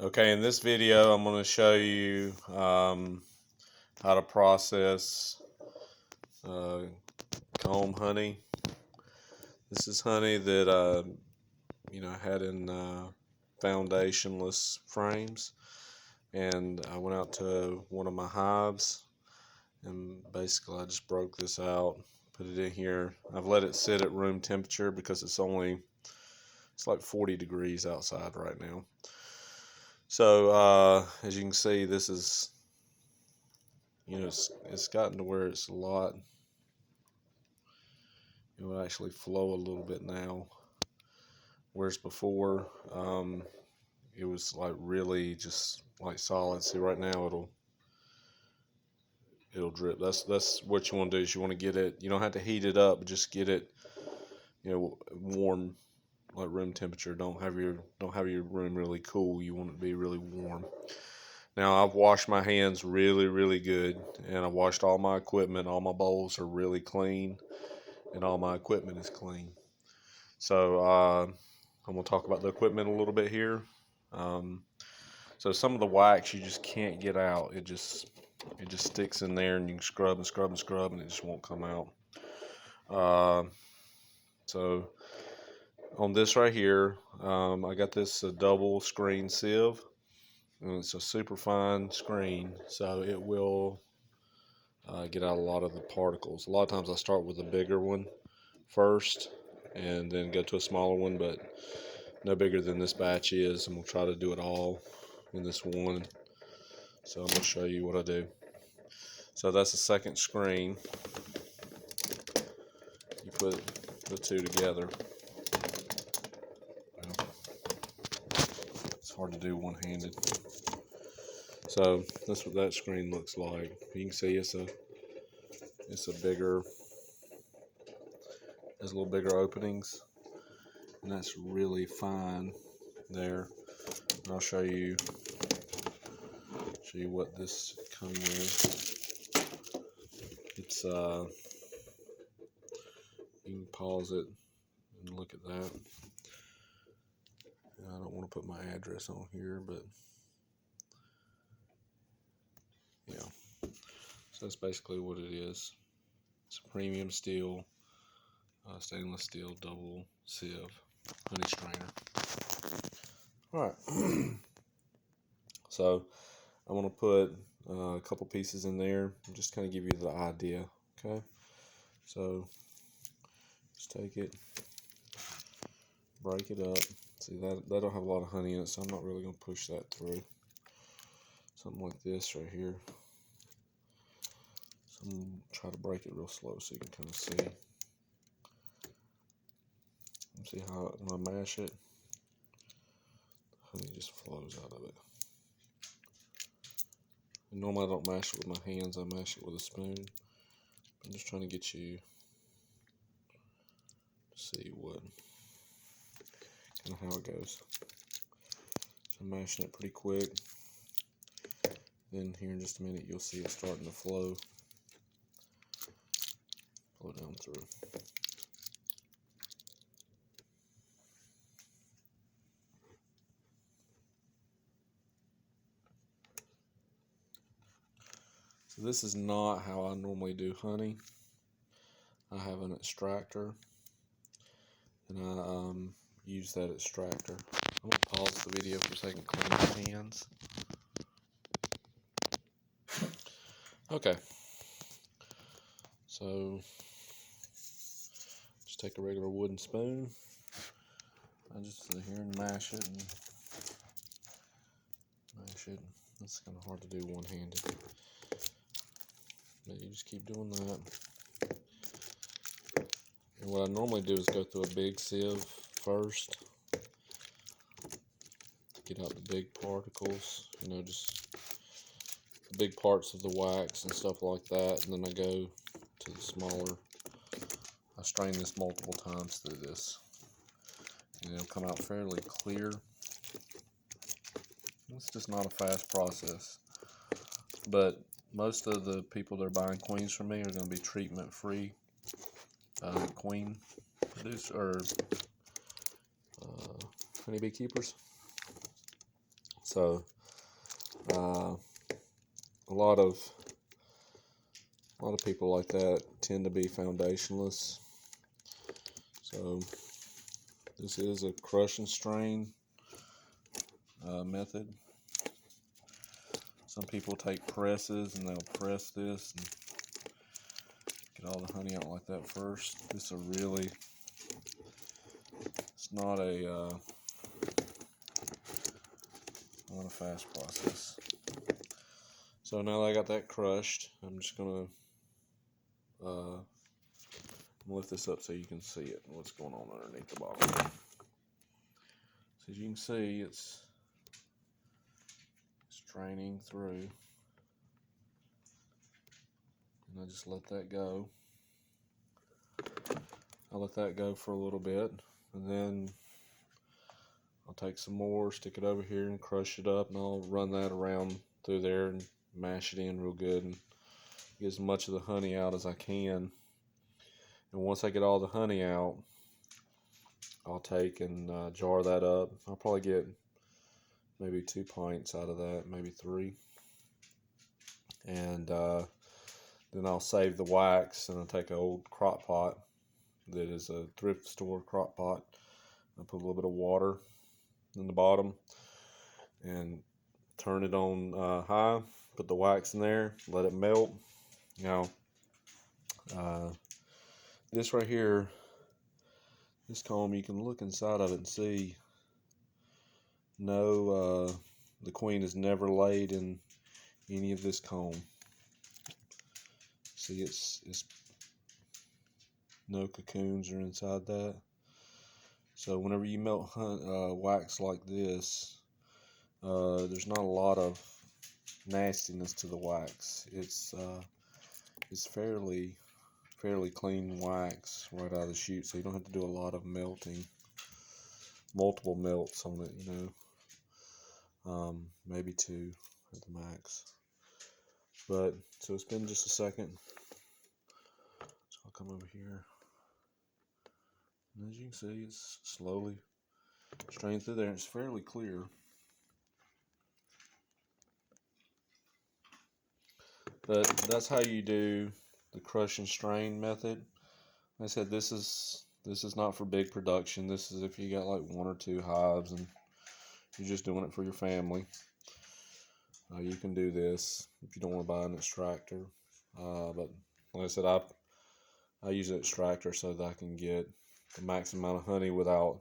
Okay, in this video I'm going to show you how to process uh, comb honey. This is honey that I had in foundationless frames, and I went out to one of my hives and basically I just broke this out, put it in here. I've let it sit at room temperature because it's like 40 degrees outside right now. So as you can see, this is, it's gotten to where it's a lot. It will actually flow a little bit now, whereas before it was like really just like solid. See, right now it'll drip. That's what you want to do. Is you want to get it. You don't have to heat it up, but just get it, warm, like room temperature. Don't have your room really cool. You want it to be really warm. Now I've washed my hands really, really good, and I washed all my equipment. All my bowls are really clean, and all my equipment is clean. So I'm going to talk about the equipment a little bit here. So some of the wax you just can't get out. It just sticks in there, and you can scrub and scrub and scrub, and it just won't come out. So on this right here, I got this double screen sieve, and it's a super fine screen, so it will get out a lot of the particles. A lot of times I start with a bigger one first and then go to a smaller one, but no bigger than this batch is, and we'll try to do it all in this one. So I'm going to show you what I do. So that's the second screen. You put the two together. Well, it's hard to do one-handed. So that's what that screen looks like. You can see it's a bigger, has a little bigger openings, and that's really fine there. And I'll show you what this comes with. It's you can pause it and look at that. I don't want to put my address on here, but yeah. So that's basically what it is. It's a premium steel, stainless steel double sieve honey strainer. All right. So I'm gonna put a couple pieces in there and just kind of give you the idea. Okay. So just take it, break it up. See, that don't have a lot of honey in it, so I'm not really gonna push that through. Something like this right here. So I'm gonna try to break it real slow so you can kind of see. See how when I mash it, honey just flows out of it. And normally I don't mash it with my hands, I mash it with a spoon. I'm just trying to get you to see what kind of how it goes. So I'm mashing it pretty quick. Then here in just a minute you'll see it starting to flow down through. So this is not how I normally do honey. I have an extractor, and I use that extractor. I'm going to pause the video for a second, clean my hands. Okay, so just take a regular wooden spoon. I just sit here and mash it and mash it. It's kind of hard to do one-handed, but you just keep doing that. And what I normally do is go through a big sieve first to get out the big particles, just the big parts of the wax and stuff like that, and then I go to the smaller. I strain this multiple times through this, and it'll come out fairly clear. It's just not a fast process, but most of the people that are buying queens from me are going to be treatment-free queen producer or honey beekeepers. So a lot of people like that tend to be foundationless. So this is a crush and strain method. Some people take presses and they'll press this and get all the honey out like that first. This is it's not a fast process. So now that I got that crushed, I'm just gonna lift this up so you can see it, what's going on underneath the bottom. So as you can see, it's draining through, and I just let that go. I'll let that go for a little bit, and then I'll take some more, stick it over here and crush it up, and I'll run that around through there and mash it in real good and get as much of the honey out as I can. And once I get all the honey out, I'll take and jar that up. I'll probably get maybe 2 pints out of that, maybe 3. And then I'll save the wax, and I'll take an old crock pot that is a thrift store crock pot. I'll put a little bit of water in the bottom and turn it on high, put the wax in there, let it melt. Now this right here, this comb, you can look inside of it and see the queen is never laid in any of this comb. See, it's no cocoons are inside that. So whenever you melt wax like this, there's not a lot of nastiness to the wax. It's fairly clean wax right out of the chute, so you don't have to do a lot of melting, multiple melts on it, you know, maybe 2 at the max. But so it's been just a second, so I'll come over here, and as you can see, it's slowly straining through there. It's fairly clear. But that's how you do the crush and strain method. Like I said, this is not for big production. This is if you got like 1 or 2 hives and you're just doing it for your family. You can do this if you don't want to buy an extractor. But like I said, I use an extractor so that I can get the maximum amount of honey without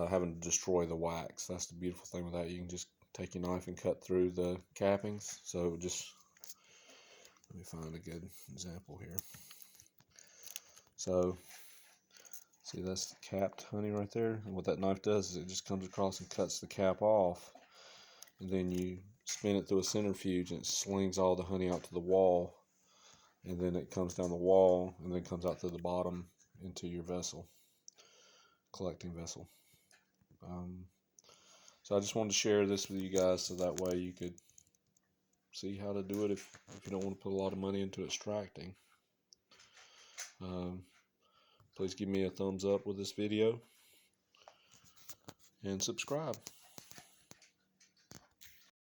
having to destroy the wax. That's the beautiful thing with that. You can just take your knife and cut through the cappings. So just, let me find a good example here. So see, that's capped honey right there, and what that knife does is it just comes across and cuts the cap off, and then you spin it through a centrifuge and it slings all the honey out to the wall, and then it comes down the wall and then comes out through the bottom into your vessel, collecting vessel. So I just wanted to share this with you guys so that way you could see how to do it if you don't want to put a lot of money into extracting. Please give me a thumbs up with this video and subscribe.